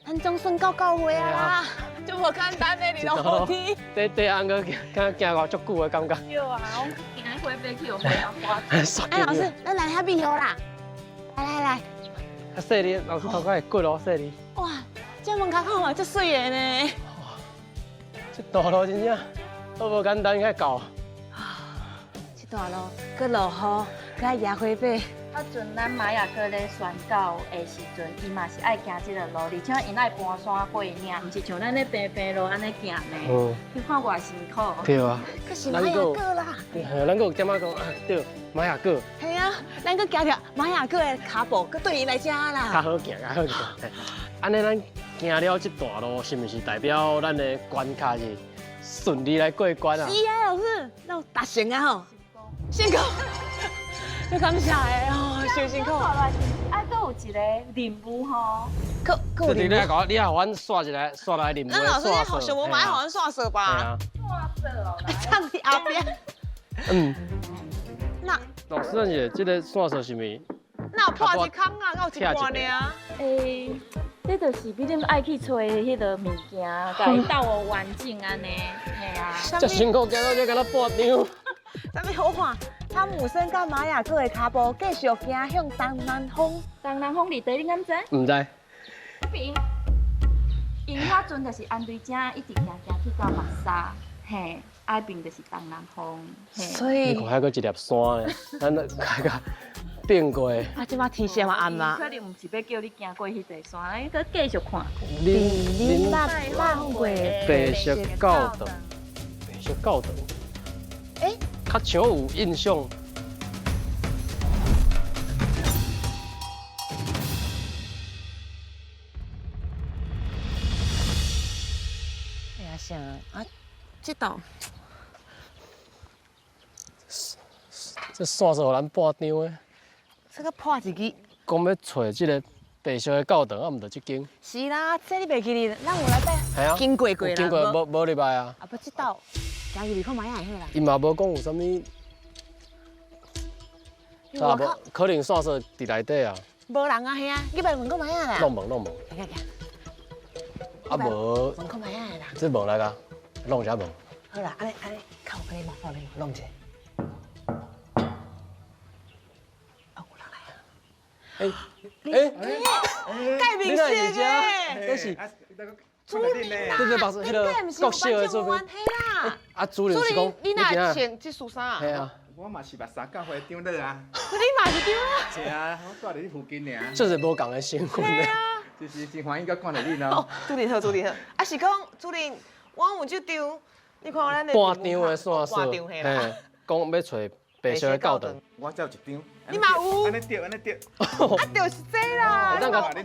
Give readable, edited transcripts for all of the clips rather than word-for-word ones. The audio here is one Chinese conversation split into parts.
咱总算到教会啊啦，就无简单的，你落好天。第安个敢行偌足久的感觉。对啊，我今日回飞去有没有花？哎，老师，咱来遐避雨啦！来，啊，细哩，老师头壳会骨哦，细哩。哇，这门口看嘛，足水的呢。这道路真正都无简单，遐高。这段路，佮落雨，佮野花白。啊，阵咱玛雅哥咧宣告的时阵，伊嘛是爱行这个路，而且因爱搬山过岭，毋是像咱咧平平路安尼行呢。你看偌辛苦。对啊。可是玛雅哥啦。咱有点仔讲啊，对，玛雅哥。系啊，咱佮行条玛雅哥的脚步，佮对伊来遮啦。较好行，较好行。安尼咱行了这段路，是毋是代表咱的关卡是顺利来过关啊？是啊，老师，咱有达成啊吼。辛苦。要感谢的哦，伤辛苦。啊，搁有一个任务吼。佮有任务。你互阮刷一个，刷来任务。咱老师，你好想无买，互阮刷色吧？刷色哦，唱伫后边。嗯。那老师，咱是这个刷色是咪？那有破一空啊，还有一半呢。诶，这就是比恁爱去找迄个物件，甲伊斗我完整安尼，嘿啊。这辛苦，行到这，敢若半张。咱要好看。汤姆森甲玛雅哥的脚步继续行向东南方。东南方伫地，你敢知？唔知。边？因遐阵就是安对正一直行去到目沙，嘿，爱边就是东南方，嘿。所以。你看遐个一粒山咧，咱开个变过。啊，即马天色嘛暗啦。可能唔是要叫你行过迄座山，你搁继续看。林浪过白色教堂，白色教堂。哎。较像有印象。哎呀，啥啊？这道这线是互咱半张的。这个破一支。讲要找这个白色的教堂，啊，毋着这间。是啦，这你袂记哩，咱有来带。系啊。经过过啦。经过无礼拜啊。啊，不知道。行入去看买下好啦。伊嘛无讲有啥物。啊，无可能线索伫内底啊。无人啊，嘿啊，你别问讲买下啦。弄问。行。啊无。问看买下啦。这问来个，弄一下问。好啦，安尼，靠可以嘛，靠可以弄者。哦，有人来啊。盖明星诶。这是。主任啦，对，目睭迄个国小的作品。啊，主任是讲。你哪穿这束衫啊？系啊。我嘛是目三教会长老啊。你嘛是长老？是啊，我住伫你附近尔。这是无共的身份咧。就是真欢喜甲看到你咯。主任好。啊是讲主任，我有这张，你看咱的。半张的线索。半张嘿啦。讲要找白色的教堂。我才有一张。你嘛有？安尼对。啊，就是这啦。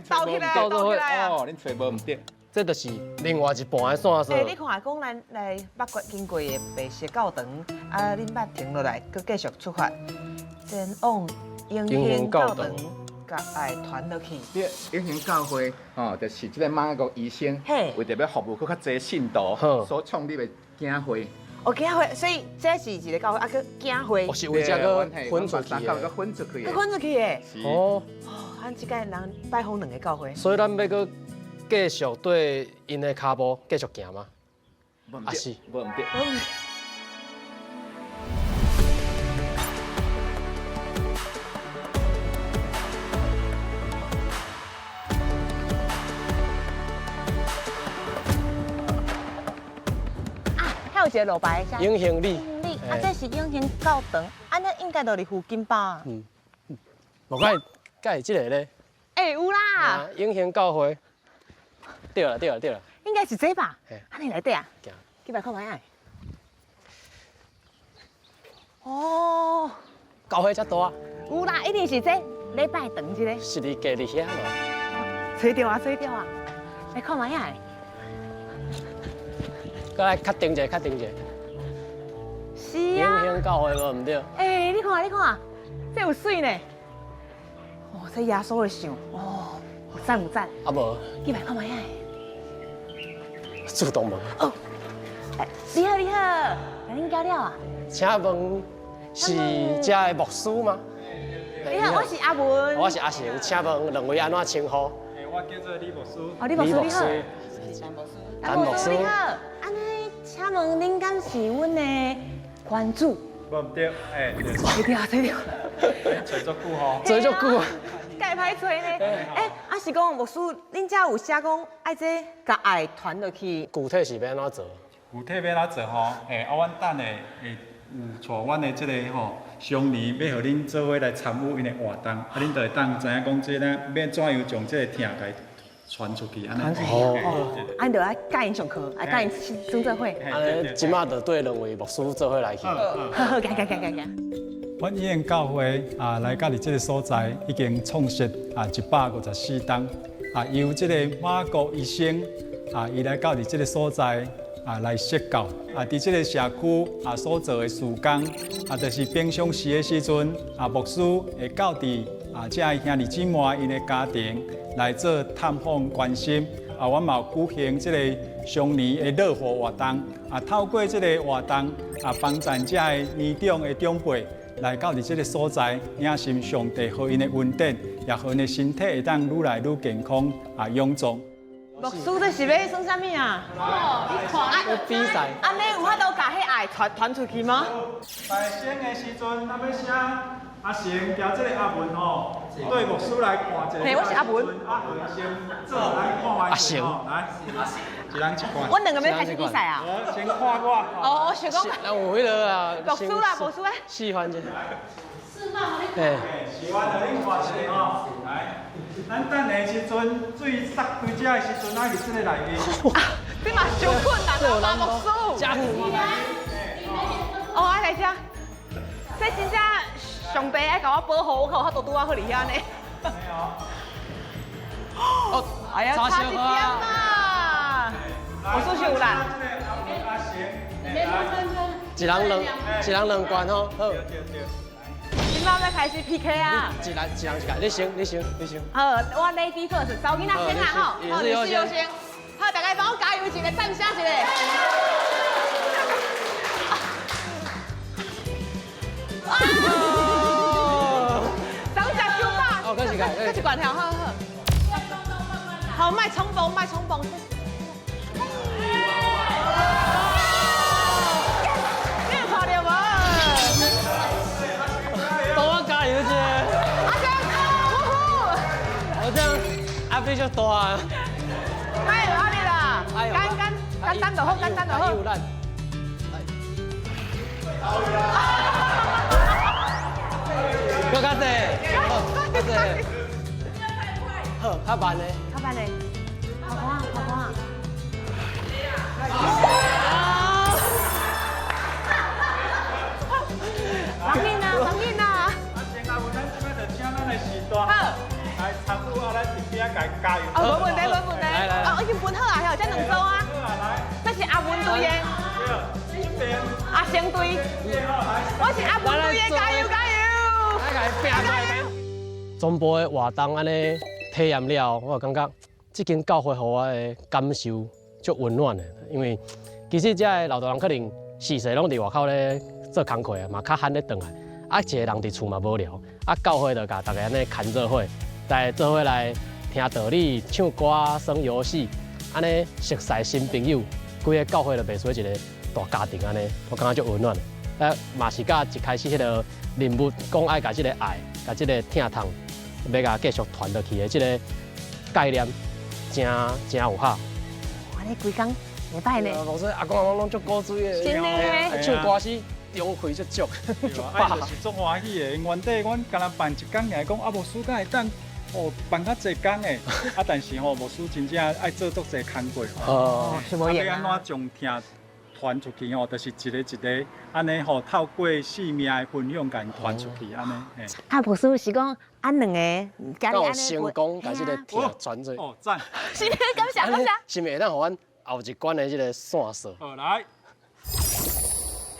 斗起来。哦，恁找无唔对。这就是另外一半的线索。你看，讲咱来北国经过的白色教堂，啊，恁捌停落来，佮继续出发，前往永兴教堂，甲爱传落去。对，永兴教会哦，就是这个马国医生，为着要服务较侪信徒所创立的教会。哦，教会，所以这是一个教会，啊，佮教会。是为这个分出去的。个分出去的。分出去的。哦。咱即届人拜访两个教会。所以咱要佮。继续对因的脚步继续行吗？啊是，无唔对。啊，还有一个路牌，永兴里。啊，这是永兴教堂，安尼应该就伫附近吧？无解，解这个咧。有啦。永兴教会。对了，应该是这吧？安尼内底啊？去摆看卖啊！哦，教会遮大？有啦，一定是这礼拜堂这个。是你家伫遐嘛？找到啊！来看卖啊！再来确定一下。是啊。永兴教会无唔对？你看，这有水呢。哦，这耶稣的像，哦，有赞。啊无？去摆看卖啊！主动问。哦，你好，恁交了啊？请问是遮的牧师吗？你好，我是阿文。我是阿成，请问两位安怎称呼？我叫做李牧师。哦，李牧师你好。谭牧师你好，安尼，请问您敢是阮的关主？无唔对，对。找足久吼。做足久啊。介歹找呢？啊是讲牧师，恁遮有写讲爱这甲爱传落去。具体是要安怎做？具体要怎做吼？阮等下会带阮的这个吼乡里要互恁做伙来参与因的活动，恁就会当知影讲这个要怎样将这个听甲传出去，安尼。安就爱教因上课，爱教因做做伙。安尼即马就对两位牧师做伙来去。好，行。阮医院教会来到这个所在已经创设154档由这个马国医生伊来到这个所在来设教伫这个社区所做的事工就是平常时的时阵牧师会到伫这兄弟姊妹因的家庭来做探访关心阮嘛有举行这个常年的乐活活动透过这个活动帮助这个年长的长辈。来到伫这个所在，领受上帝予因的恩典，也予因的身体会当愈来愈健康臃肿。牧师这是要算啥物啊？要比赛。安尼有法度甲迄爱传出去吗？在生的时阵，咱要请阿成调这个阿文吼，对牧师来看一下。嘿，我是阿文。阿文先做来看卖一下吼，来，一人一罐。我两个要开始比赛啊？先看我。哦，我想讲。那有迄个啊。牧师啦，牧师啊。示范者。嘿。示范就恁看一下吼，来，咱等下时阵水塞对遮的时阵，爱伫这个内面。你嘛伤困难啊，牧师。加油！哦，爱来遮。这真正上帝爱甲我保护，我靠，我都拄啊好厉害呢。哦，哎呀，差一点啦！我数学有难。一人两罐吼，好。今晚要开始 PK 啊！一人一罐，你先。好，我 Lady First，找囡仔先啦吼，好，女士优先。好，大家帮我加油一个，赞声一个。等一下收吧。哦，开始管条，好。好，卖冲锋。你有看到无？帮我加油一下。阿我这样压力就大啊。卖有压力啦，简单就好。搁较济，好，较慢嘞。好看。人紧啊！先阿文，咱即摆就请咱的时段来参与咱这边加油。无问题。哦，已经分好啊，这两组啊。这是阿文队的。阿成队。我是阿文队的，加油！总部的活动安尼体验了，我感觉这间教会互我的感受足温暖的。因为其实这个老大人可能世世拢伫外口咧做工课啊，嘛较罕咧转来。一个人伫厝嘛无聊，教会就甲大家安尼牵做伙，来做伙来听道理、唱歌、耍游戏，安尼熟悉新朋友，规个教会就变做一个大家庭安尼，我感觉足温暖的。嘛是甲一开始迄个任务，讲爱甲即个爱、甲即个疼痛，要甲继续传落去的即个概念，真有效。安尼规工袂歹呢。无说阿公阿妈拢足鼓水的，真的。唱歌时中气足足。就是足欢喜的，原底阮敢若办一工来讲，牧师敢会当办较济工的，但是牧师真正爱做足济工作。是无用要安怎将听传出去就是一个一个安尼透过性命的分享，甲传出去安尼。牧师是讲安两个家己安尼成功，甲即个听传做。赞！是感谢。是咪会当互阮后一关的即个线索？好来。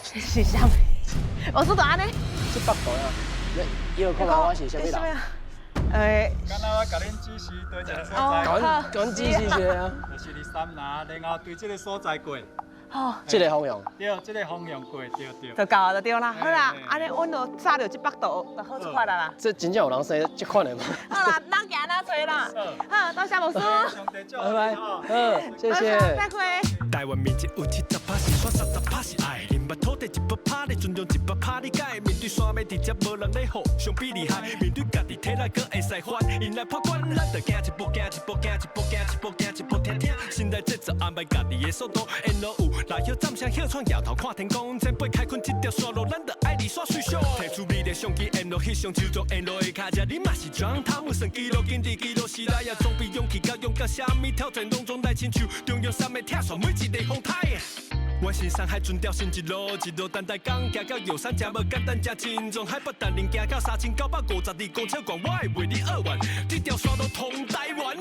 是啥物？牧师就安尼。这北部啊，要看看我是啥物人。刚才我甲恁指示对一个所在，甲阮指示一下啊。就是你三拿，然后对这个所在过。好，这个方向。对，这个方向过，对。就够就对啦。好啦，安尼温度炸到100度，就好出发啦。这真正有人生这款的吗？好啦，咱行咱找啦。好，多谢牧师。拜拜。谢谢。再会。台湾面积有70%是选30%是爱，林北土地100%你尊重100%理解，面对山脉直接无人咧好，相比厉害，面对家己体力搁会使翻，因来破关，咱着行一步，行一步，行一步，行一步，行一步，听听，心内节奏安排家己的速度，沿路有来休站上歇窗，摇头看天空，前辈开垦这条山路，咱着爱离耍水上，摕出你的相机，沿路翕相，就做沿路的脚车，你嘛是装汤姆算记录，今日记录时代也装备勇气，甲勇敢，啥物挑战拢总来亲像中央山脉拆线每一个风台。我是山海船调新一路，一路等待港行到玉山，真无简单，真轻松。海北淡林行到3952公尺高，我会为你扼腕，这条山路通台湾。